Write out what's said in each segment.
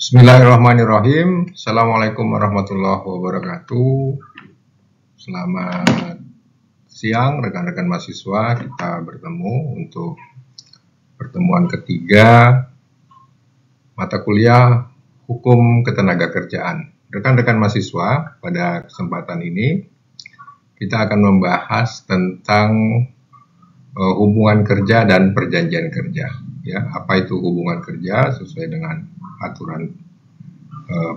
Bismillahirrahmanirrahim. Assalamualaikum warahmatullahi wabarakatuh. Selamat siang rekan-rekan mahasiswa. Kita bertemu untuk pertemuan ketiga mata kuliah Hukum Ketenagakerjaan. Rekan-rekan mahasiswa, pada kesempatan ini kita akan membahas tentang hubungan kerja dan perjanjian kerja. Ya, apa itu hubungan kerja sesuai dengan aturan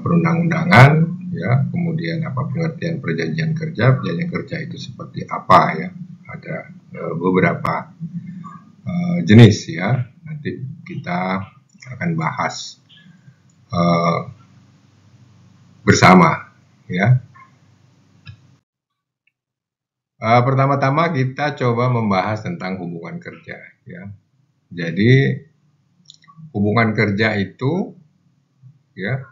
perundang-undangan, ya, kemudian apa pengertian perjanjian kerja itu seperti apa, ya, ada beberapa jenis, ya, nanti kita akan bahas bersama, ya. Pertama-tama kita coba membahas tentang hubungan kerja, ya. Jadi hubungan kerja itu, ya,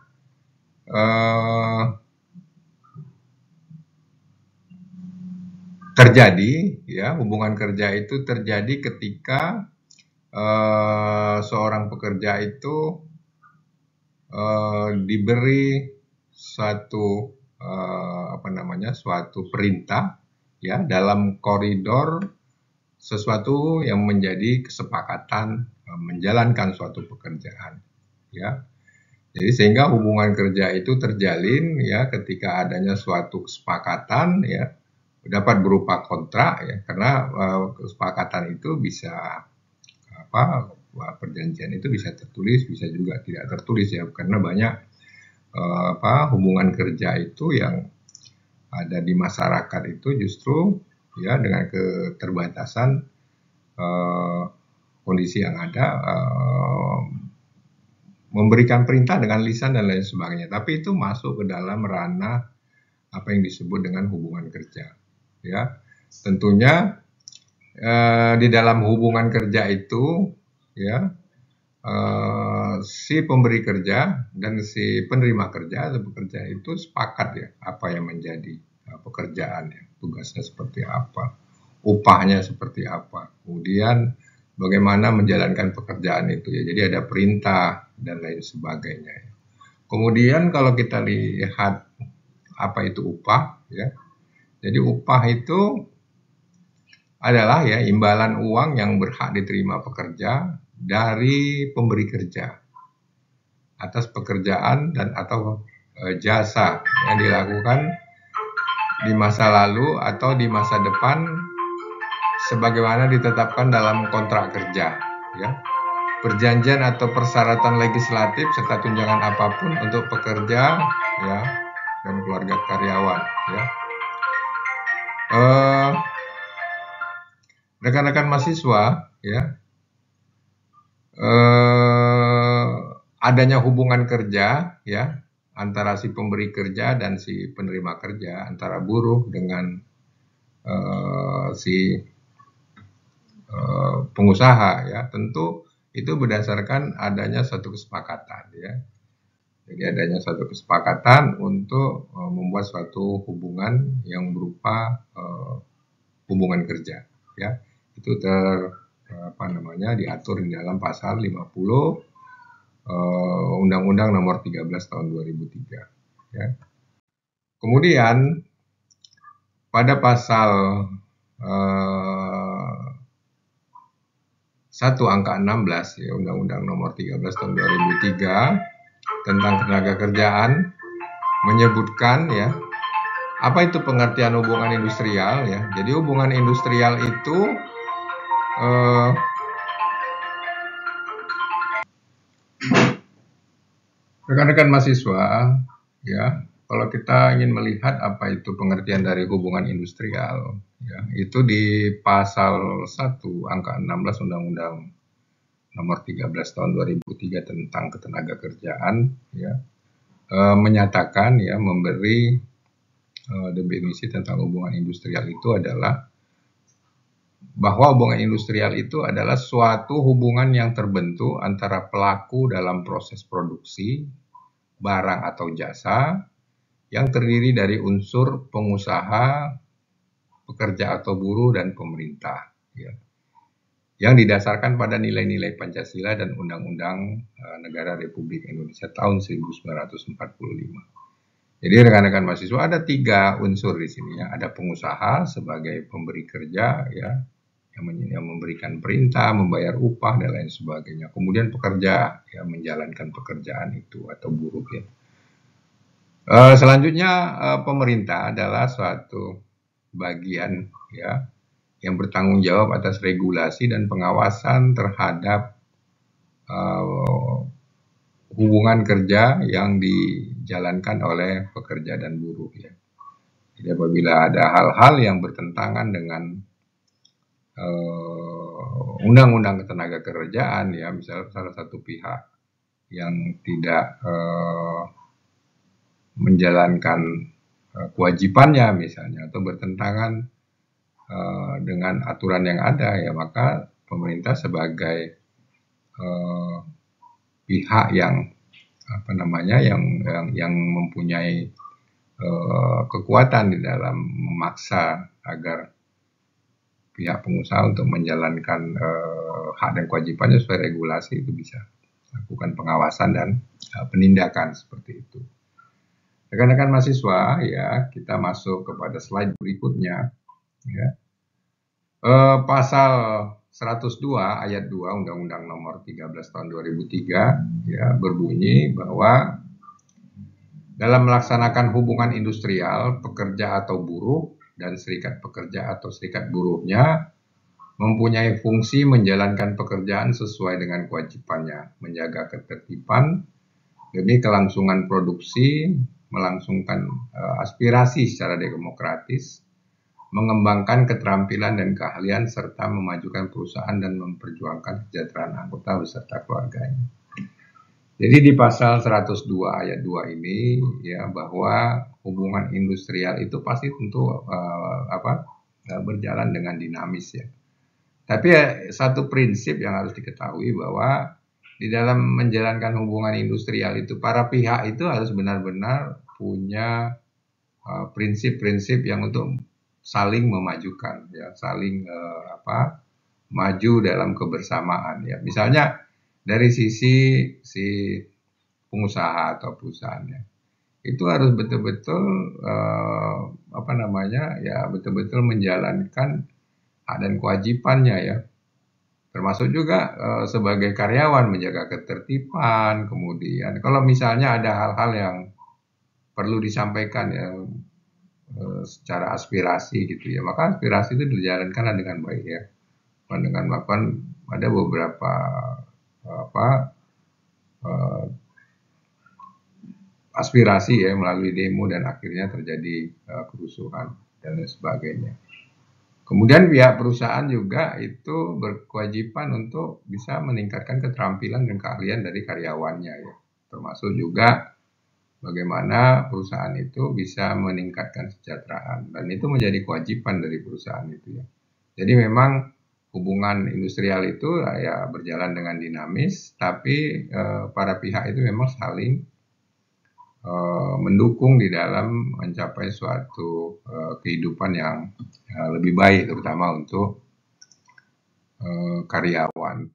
terjadi, ya, hubungan kerja itu terjadi ketika seorang pekerja itu diberi suatu suatu perintah, ya, dalam koridor sesuatu yang menjadi kesepakatan menjalankan suatu pekerjaan, ya. Jadi sehingga hubungan kerja itu terjalin, ya, ketika adanya suatu kesepakatan, ya, dapat berupa kontrak, ya, karena kesepakatan itu bisa perjanjian itu bisa tertulis, bisa juga tidak tertulis, ya, karena banyak hubungan kerja itu yang ada di masyarakat itu justru, ya, dengan keterbatasan kondisi yang ada memberikan perintah dengan lisan dan lain sebagainya, tapi itu masuk ke dalam ranah apa yang disebut dengan hubungan kerja, ya. Tentunya di dalam hubungan kerja itu, ya, si pemberi kerja dan si penerima kerja atau pekerja itu sepakat, ya, apa yang menjadi pekerjaan, ya, tugasnya seperti apa, upahnya seperti apa, kemudian bagaimana menjalankan pekerjaan itu, ya. Jadi ada perintah dan lain sebagainya, ya. Kemudian kalau kita lihat apa itu upah, ya. Jadi upah itu adalah, ya, imbalan uang yang berhak diterima pekerja dari pemberi kerja atas pekerjaan dan atau jasa yang dilakukan di masa lalu atau di masa depan sebagaimana ditetapkan dalam kontrak kerja, ya. Perjanjian atau persyaratan legislatif serta tunjangan apapun untuk pekerja, ya, dan keluarga karyawan, ya. Rekan-rekan mahasiswa, ya, adanya hubungan kerja, ya, antara si pemberi kerja dan si penerima kerja, antara buruh dengan si pengusaha, ya, tentu itu berdasarkan adanya satu kesepakatan, ya. Jadi adanya satu kesepakatan untuk membuat suatu hubungan yang berupa hubungan kerja, ya. Itu diatur di dalam pasal 50 Undang-Undang Nomor 13 Tahun 2003, ya. Kemudian pada pasal 1 angka 16, ya, Undang-Undang Nomor 13 Tahun 2003 tentang ketenagakerjaan menyebutkan, ya, apa itu pengertian hubungan industrial, ya. Jadi hubungan industrial itu rekan-rekan mahasiswa, ya, kalau kita ingin melihat apa itu pengertian dari hubungan industrial, ya, itu di pasal 1 angka 16 Undang-Undang Nomor 13 Tahun 2003 tentang ketenagakerjaan, ya, menyatakan, ya, memberi definisi tentang hubungan industrial itu adalah bahwa hubungan industrial itu adalah suatu hubungan yang terbentuk antara pelaku dalam proses produksi barang atau jasa yang terdiri dari unsur pengusaha, pekerja atau buruh, dan pemerintah, ya. yang didasarkan pada nilai-nilai Pancasila dan Undang-Undang Negara Republik Indonesia tahun 1945. Jadi rekan-rekan mahasiswa ada 3 unsur di sini ya. Ada pengusaha sebagai pemberi kerja ya, yang memberikan perintah, membayar upah dan lain sebagainya. Kemudian pekerja yang menjalankan pekerjaan itu atau buruh ya. Selanjutnya pemerintah adalah suatu bagian ya yang bertanggung jawab atas regulasi dan pengawasan terhadap hubungan kerja yang dijalankan oleh pekerja dan buruh ya. Jadi apabila ada hal-hal yang bertentangan dengan undang-undang ketenaga kerjaan ya, misalnya salah satu pihak yang tidak menjalankan kewajibannya misalnya atau bertentangan dengan aturan yang ada ya, maka pemerintah sebagai pihak yang yang mempunyai kekuatan di dalam memaksa agar pihak pengusaha untuk menjalankan hak dan kewajibannya sesuai regulasi itu bisa lakukan pengawasan dan penindakan seperti itu. Rekan-rekan mahasiswa ya, kita masuk kepada slide berikutnya ya. Pasal 102 ayat 2 Undang-Undang Nomor 13 tahun 2003 ya berbunyi bahwa dalam melaksanakan hubungan industrial, pekerja atau buruh dan serikat pekerja atau serikat buruhnya mempunyai fungsi menjalankan pekerjaan sesuai dengan kewajibannya, menjaga ketertiban demi kelangsungan produksi, melangsungkan aspirasi secara demokratis, mengembangkan keterampilan dan keahlian serta memajukan perusahaan dan memperjuangkan kesejahteraan anggota beserta keluarganya. Jadi di pasal 102 ayat 2 ini ya bahwa hubungan industrial itu pasti tentu berjalan dengan dinamis ya. Tapi ya, satu prinsip yang harus diketahui bahwa di dalam menjalankan hubungan industrial itu para pihak itu harus benar-benar punya prinsip-prinsip yang untuk saling memajukan ya, saling maju dalam kebersamaan ya. Misalnya dari sisi si pengusaha atau perusahaannya itu harus betul-betul betul-betul menjalankan hak dan kewajibannya ya, termasuk juga sebagai karyawan menjaga ketertiban. Kemudian kalau misalnya ada hal-hal yang perlu disampaikan ya secara aspirasi gitu ya, maka aspirasi itu dijalankan dengan baik ya, dengan melakukan ada beberapa aspirasi ya melalui demo dan akhirnya terjadi kerusuhan dan lain sebagainya. Kemudian pihak perusahaan juga itu berkewajiban untuk bisa meningkatkan keterampilan dan keahlian dari karyawannya ya, termasuk juga bagaimana perusahaan itu bisa meningkatkan kesejahteraan, dan itu menjadi kewajiban dari perusahaan itu ya. Jadi memang hubungan industrial itu ya berjalan dengan dinamis, tapi para pihak itu memang saling mendukung di dalam mencapai suatu kehidupan yang lebih baik, terutama untuk karyawan.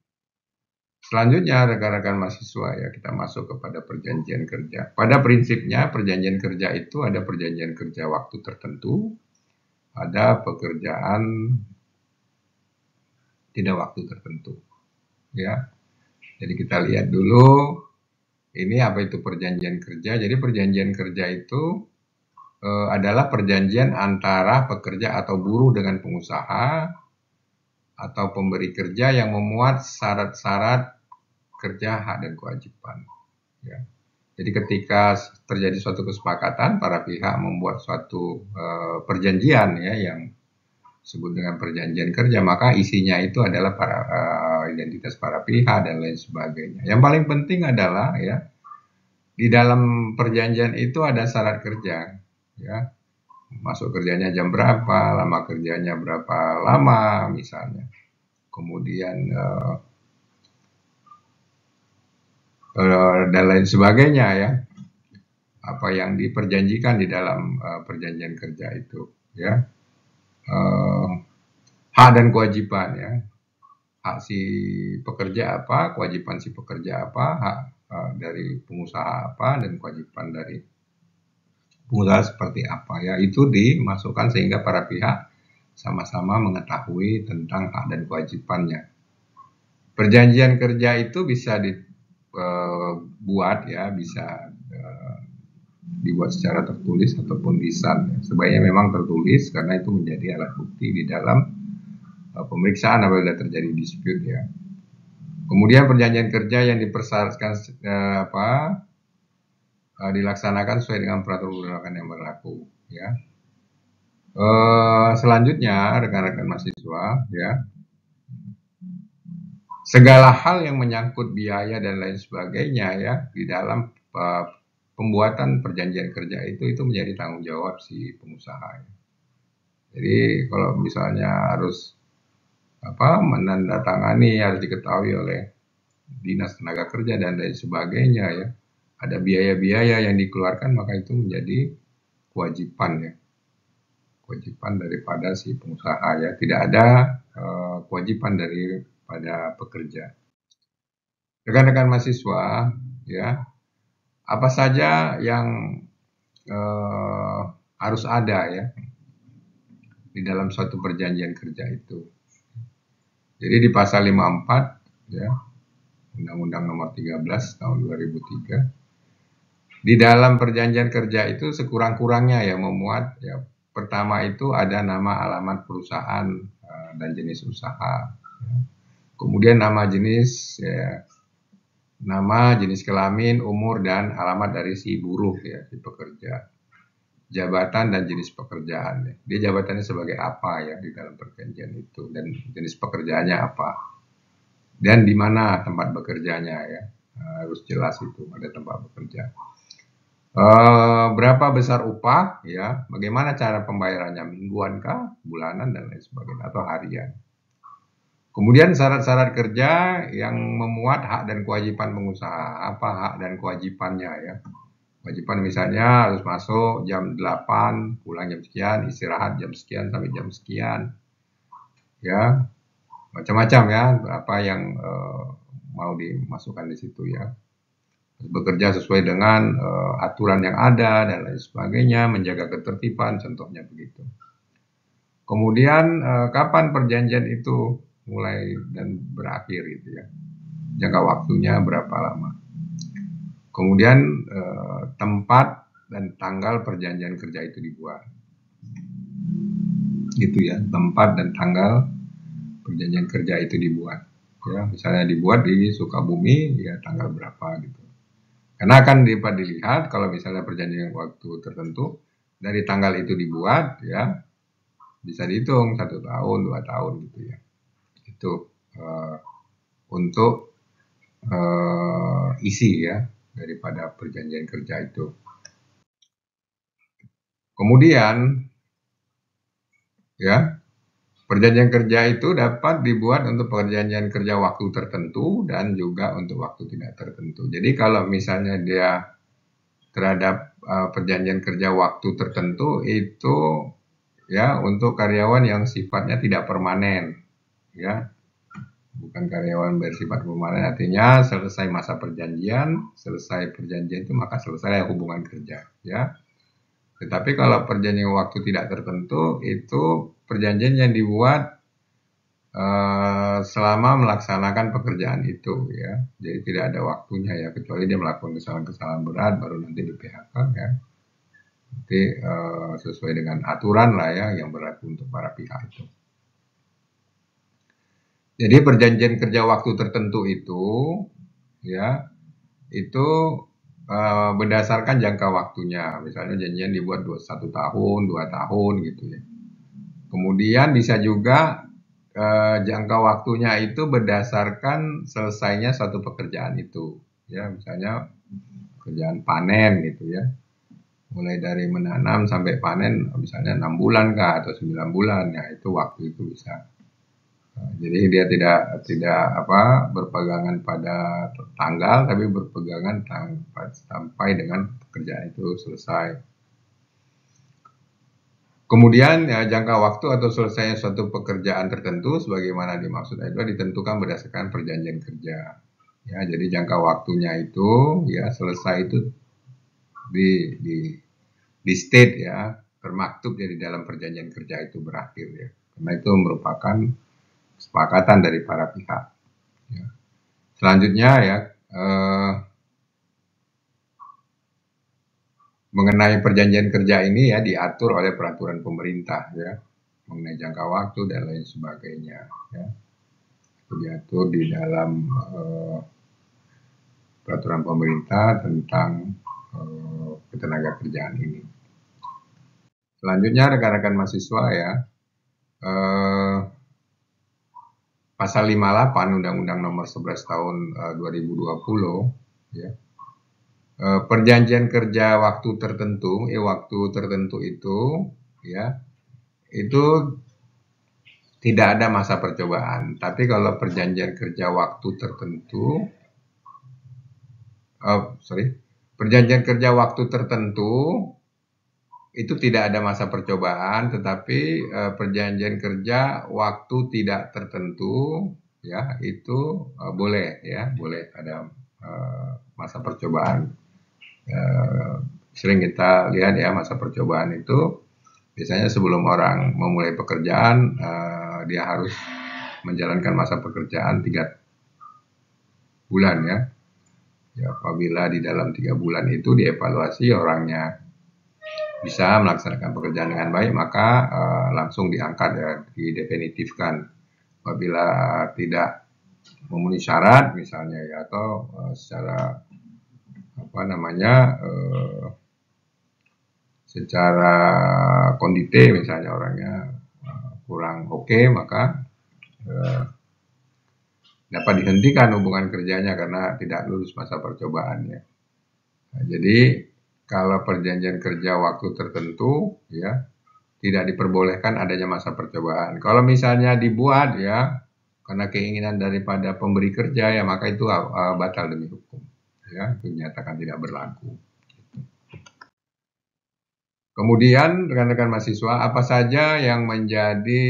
Selanjutnya rekan-rekan mahasiswa ya, kita masuk kepada perjanjian kerja. Pada prinsipnya perjanjian kerja itu ada perjanjian kerja waktu tertentu, ada pekerjaan tidak waktu tertentu. Ya. Jadi kita lihat dulu ini apa itu perjanjian kerja. Jadi perjanjian kerja itu adalah perjanjian antara pekerja atau buruh dengan pengusaha atau pemberi kerja yang memuat syarat-syarat kerja, hak dan kewajiban ya. Jadi ketika terjadi suatu kesepakatan, para pihak membuat suatu perjanjian ya yang disebut dengan perjanjian kerja, maka isinya itu adalah para identitas para pihak dan lain sebagainya. Yang paling penting adalah ya di dalam perjanjian itu ada syarat kerja ya, masuk kerjanya jam berapa, lama kerjanya berapa lama misalnya, kemudian dan lain sebagainya ya, apa yang diperjanjikan di dalam perjanjian kerja itu ya, hak dan kewajiban ya. hak si pekerja apa, kewajiban si pekerja apa, hak dari pengusaha apa, dan kewajiban dari pengusaha seperti apa ya. Itu dimasukkan sehingga para pihak sama-sama mengetahui tentang hak dan kewajibannya. Perjanjian kerja itu bisa dibuat ya, bisa dibuat secara tertulis ataupun lisan. Ya. Sebaiknya memang tertulis karena itu menjadi alat bukti di dalam pemeriksaan apabila terjadi dispute ya. Kemudian perjanjian kerja yang dipersyaratkan dilaksanakan sesuai dengan peraturan perundangan yang berlaku ya. Selanjutnya rekan-rekan mahasiswa ya, segala hal yang menyangkut biaya dan lain sebagainya ya di dalam pembuatan perjanjian kerja itu menjadi tanggung jawab si pengusaha ya. Jadi kalau misalnya harus menandatangani, harus diketahui oleh dinas tenaga kerja dan lain sebagainya ya, ada biaya-biaya yang dikeluarkan, maka itu menjadi kewajiban ya, kewajiban daripada si pengusaha ya, tidak ada kewajiban daripada pekerja. Rekan-rekan mahasiswa ya, apa saja yang harus ada ya di dalam suatu perjanjian kerja itu. Jadi di pasal 54 ya, Undang-Undang Nomor 13 tahun 2003, di dalam perjanjian kerja itu sekurang-kurangnya ya memuat ya, pertama itu ada nama alamat perusahaan dan jenis usaha. Kemudian nama jenis ya, nama, jenis kelamin, umur, dan alamat dari si buruh ya, si pekerja. Jabatan dan jenis pekerjaan ya. Dia jabatannya sebagai apa ya di dalam perjanjian itu, dan jenis pekerjaannya apa. Dan di mana tempat bekerjanya ya. Harus jelas itu ada tempat bekerja. Berapa besar upah ya, bagaimana cara pembayarannya, mingguan kah, bulanan, dan lain sebagainya, atau harian. Kemudian syarat-syarat kerja yang memuat hak dan kewajiban pengusaha. Apa hak dan kewajibannya ya. Kewajiban misalnya harus masuk jam 8, pulang jam sekian, istirahat jam sekian sampai jam sekian. Ya, macam-macam ya, apa yang mau dimasukkan di situ ya. Bekerja sesuai dengan aturan yang ada dan lain sebagainya, menjaga ketertiban, contohnya begitu. Kemudian kapan perjanjian itu mulai dan berakhir itu ya, jangka waktunya berapa lama. Kemudian tempat dan tanggal perjanjian kerja itu dibuat, gitu ya, tempat dan tanggal perjanjian kerja itu dibuat. Ya, misalnya dibuat di Sukabumi, ya tanggal berapa gitu. Karena akan dapat dilihat kalau misalnya perjanjian waktu tertentu dari tanggal itu dibuat, ya bisa dihitung 1 tahun, 2 tahun gitu ya. Itu untuk isi ya daripada perjanjian kerja itu. Kemudian ya, perjanjian kerja itu dapat dibuat untuk perjanjian kerja waktu tertentu dan juga untuk waktu tidak tertentu. Jadi kalau misalnya dia terhadap perjanjian kerja waktu tertentu itu ya untuk karyawan yang sifatnya tidak permanen ya. Bukan karyawan bersifat permanen, artinya selesai masa perjanjian, selesai perjanjian itu maka selesai hubungan kerja ya. Tetapi kalau perjanjian waktu tidak tertentu itu perjanjian yang dibuat selama melaksanakan pekerjaan itu ya. Jadi tidak ada waktunya ya, kecuali dia melakukan kesalahan-kesalahan berat baru nanti di PHK ya. Nanti sesuai dengan aturan lah ya yang berlaku untuk para pihak itu. Jadi perjanjian kerja waktu tertentu itu ya itu berdasarkan jangka waktunya. Misalnya janjian dibuat 1 tahun, 2 tahun gitu ya. Kemudian bisa juga jangka waktunya itu berdasarkan selesainya satu pekerjaan itu. Ya, misalnya pekerjaan panen gitu ya. Mulai dari menanam sampai panen misalnya 6 bulan kah atau 9 bulan ya, itu waktu itu bisa. Jadi dia tidak berpegangan pada tanggal, tapi berpegangan sampai dengan pekerjaan itu selesai. Kemudian ya, jangka waktu atau selesainya suatu pekerjaan tertentu sebagaimana dimaksud adalah ditentukan berdasarkan perjanjian kerja. Ya, jadi jangka waktunya itu ya selesai itu di di di state ya, termaktub ya di dalam perjanjian kerja itu berakhir ya. Karena itu merupakan kesepakatan dari para pihak. Ya. Selanjutnya ya mengenai perjanjian kerja ini ya diatur oleh peraturan pemerintah ya mengenai jangka waktu dan lain sebagainya ya. Itu diatur di dalam peraturan pemerintah tentang ketenaga kerjaan ini. Selanjutnya rekan-rekan mahasiswa ya pasal 58 Undang-Undang Nomor 11 Tahun 2020 ya. Perjanjian kerja waktu tertentu, waktu tertentu itu ya itu tidak ada masa percobaan. Tapi kalau perjanjian kerja waktu tertentu, perjanjian kerja waktu tertentu itu tidak ada masa percobaan, tetapi perjanjian kerja waktu tidak tertentu ya itu boleh ya, boleh ada masa percobaan. Sering kita lihat ya masa percobaan itu biasanya sebelum orang memulai pekerjaan dia harus menjalankan masa pekerjaan 3 bulan ya. Ya, apabila di dalam 3 bulan itu dievaluasi orangnya bisa melaksanakan pekerjaan dengan baik, maka langsung diangkat ya, didefinitifkan. Apabila tidak memenuhi syarat misalnya ya, atau secara apa namanya secara kondite misalnya orangnya kurang oke, maka dapat dihentikan hubungan kerjanya karena tidak lulus masa percobaannya. Nah, jadi kalau perjanjian kerja waktu tertentu ya tidak diperbolehkan adanya masa percobaan. Kalau misalnya dibuat ya karena keinginan daripada pemberi kerja ya maka itu batal demi hukum. Ya, itu dinyatakan tidak berlaku. Kemudian rekan-rekan mahasiswa, apa saja yang menjadi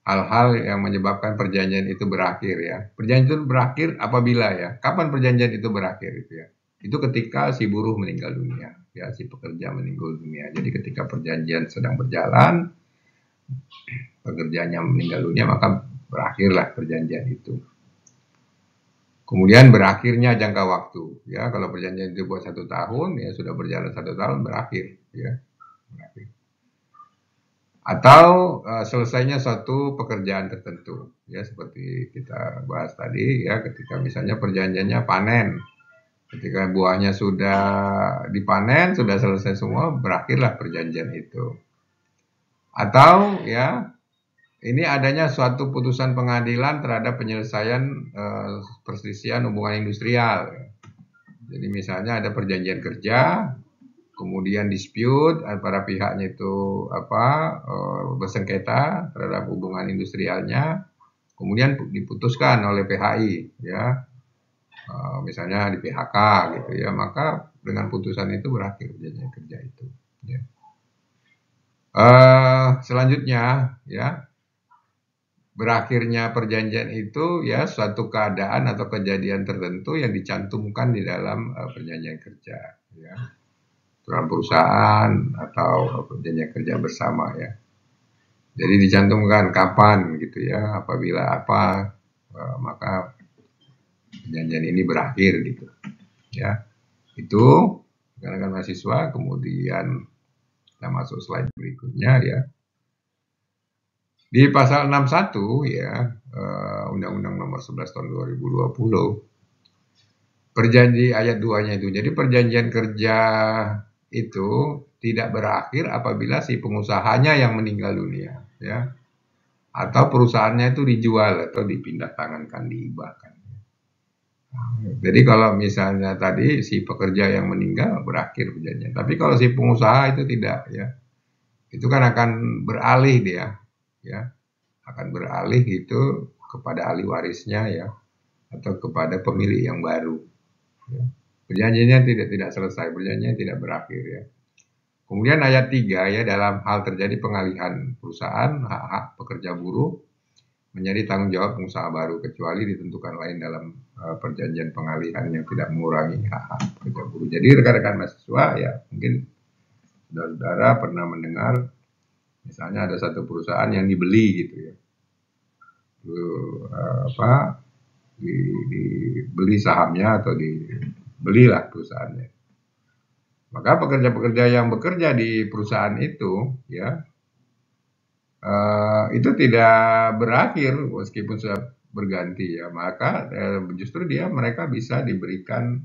hal-hal yang menyebabkan perjanjian itu berakhir ya. Perjanjian itu berakhir apabila ya. Kapan perjanjian itu berakhir itu ya? Itu ketika si buruh meninggal dunia, ya si pekerja meninggal dunia. Jadi ketika perjanjian sedang berjalan, pekerjanya meninggal dunia maka berakhirlah perjanjian itu. Kemudian berakhirnya jangka waktu, ya kalau perjanjian itu buat 1 tahun, ya sudah berjalan 1 tahun berakhir, ya. Berakhir. Atau selesainya suatu pekerjaan tertentu, ya seperti kita bahas tadi, ya ketika misalnya perjanjiannya panen, ketika buahnya sudah dipanen, sudah selesai semua, berakhirlah perjanjian itu. Atau ya ini adanya suatu putusan pengadilan terhadap penyelesaian perselisihan hubungan industrial. Jadi misalnya ada perjanjian kerja, kemudian dispute para pihaknya itu bersengketa terhadap hubungan industrialnya, kemudian diputuskan oleh PHI, ya misalnya di PHK gitu ya, maka dengan putusan itu berakhir perjanjian kerja itu. Ya. Selanjutnya ya. Berakhirnya perjanjian itu ya suatu keadaan atau kejadian tertentu yang dicantumkan di dalam perjanjian kerja ya. Dalam perusahaan atau perjanjian kerja bersama ya. Jadi dicantumkan kapan gitu ya, apabila apa maka perjanjian ini berakhir gitu. Ya. Itu rekan-rekan mahasiswa, kemudian kita masuk slide berikutnya ya. Di pasal 61 ya Undang-Undang Nomor 11 Tahun 2020 perjanji ayat 2-nya itu. Jadi perjanjian kerja itu tidak berakhir apabila si pengusahanya yang meninggal dunia ya. Atau perusahaannya itu dijual atau dipindah tangankan, dihibahkan. Jadi kalau misalnya tadi si pekerja yang meninggal berakhir perjanjian. Tapi kalau si pengusaha itu tidak ya. Itu kan akan beralih dia ya. Akan beralih itu kepada ahli warisnya ya atau kepada pemilik yang baru. Ya. Perjanjiannya tidak selesai, perjanjiannya tidak berakhir ya. Kemudian ayat 3 ya, dalam hal terjadi pengalihan perusahaan, hak-hak pekerja buruh menjadi tanggung jawab pengusaha baru kecuali ditentukan lain dalam perjanjian pengalihan yang tidak mengurangi hak-hak pekerja buruh. Jadi rekan-rekan mahasiswa ya, mungkin saudara-saudara pernah mendengar misalnya ada satu perusahaan yang dibeli gitu ya. Apa dibeli sahamnya atau dibelilah perusahaannya. Maka pekerja-pekerja yang bekerja di perusahaan itu ya itu tidak berakhir meskipun sudah berganti ya, maka justru mereka bisa diberikan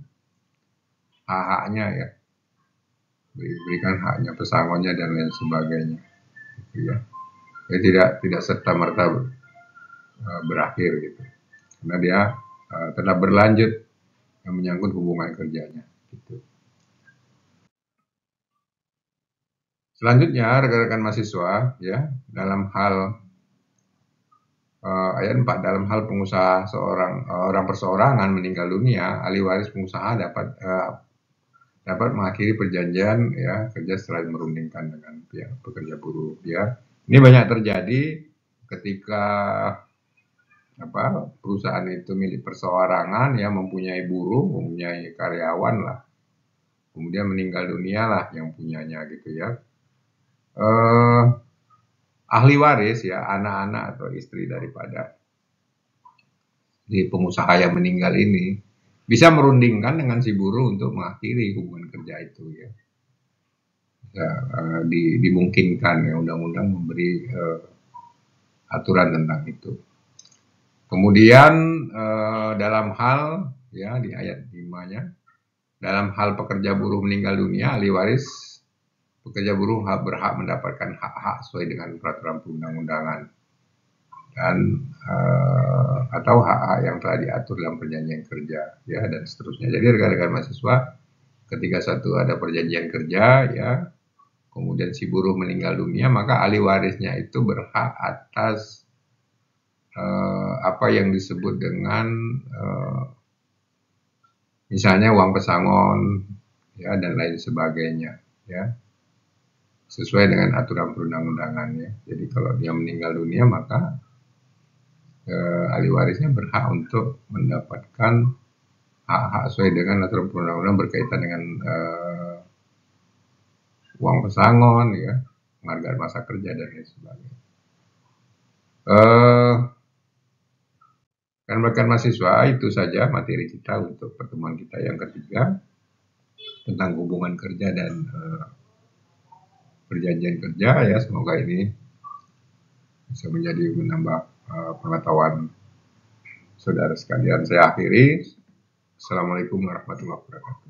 hak-haknya ya, diberikan haknya, pesangonnya dan lain sebagainya gitu ya. Ya tidak serta merta berakhir gitu, karena dia tetap berlanjut yang menyangkut hubungan kerjanya gitu. Selanjutnya rekan-rekan mahasiswa ya, dalam hal ayat 4, dalam hal pengusaha orang perseorangan meninggal dunia, ahli waris pengusaha dapat mengakhiri perjanjian ya kerja setelah merundingkan dengan pihak pekerja buruh ya. Ini banyak terjadi ketika perusahaan itu milik perseorangan ya, mempunyai buruh, mempunyai karyawan lah, kemudian meninggal dunia lah yang punyanya gitu ya. Ahli waris ya, anak-anak atau istri daripada di pengusaha yang meninggal ini bisa merundingkan dengan si buruh untuk mengakhiri hubungan kerja itu ya. Ya, dimungkinkan ya, undang-undang memberi aturan tentang itu. Kemudian dalam hal ya di ayat 5-nya, dalam hal pekerja buruh meninggal dunia, ahli waris pekerja buruh berhak mendapatkan hak-hak sesuai dengan peraturan perundang-undangan dan atau hak-hak yang telah diatur dalam perjanjian kerja ya, dan seterusnya. Jadi rekan-rekan mahasiswa, ketika ada perjanjian kerja ya, kemudian si buruh meninggal dunia, maka ahli warisnya itu berhak atas apa yang disebut dengan misalnya uang pesangon ya dan lain sebagainya ya, sesuai dengan aturan perundang-undangannya. Jadi kalau dia meninggal dunia, maka ahli warisnya berhak untuk mendapatkan hak-hak sesuai dengan aturan perundang-undangan berkaitan dengan uang pesangon ya, penghargaan masa kerja dan lain sebagainya. Rekan-rekan mahasiswa, itu saja materi kita untuk pertemuan kita yang ketiga tentang hubungan kerja dan perjanjian kerja ya. Semoga ini bisa menambah pengetahuan saudara sekalian. Saya akhiri. Assalamualaikum warahmatullahi wabarakatuh.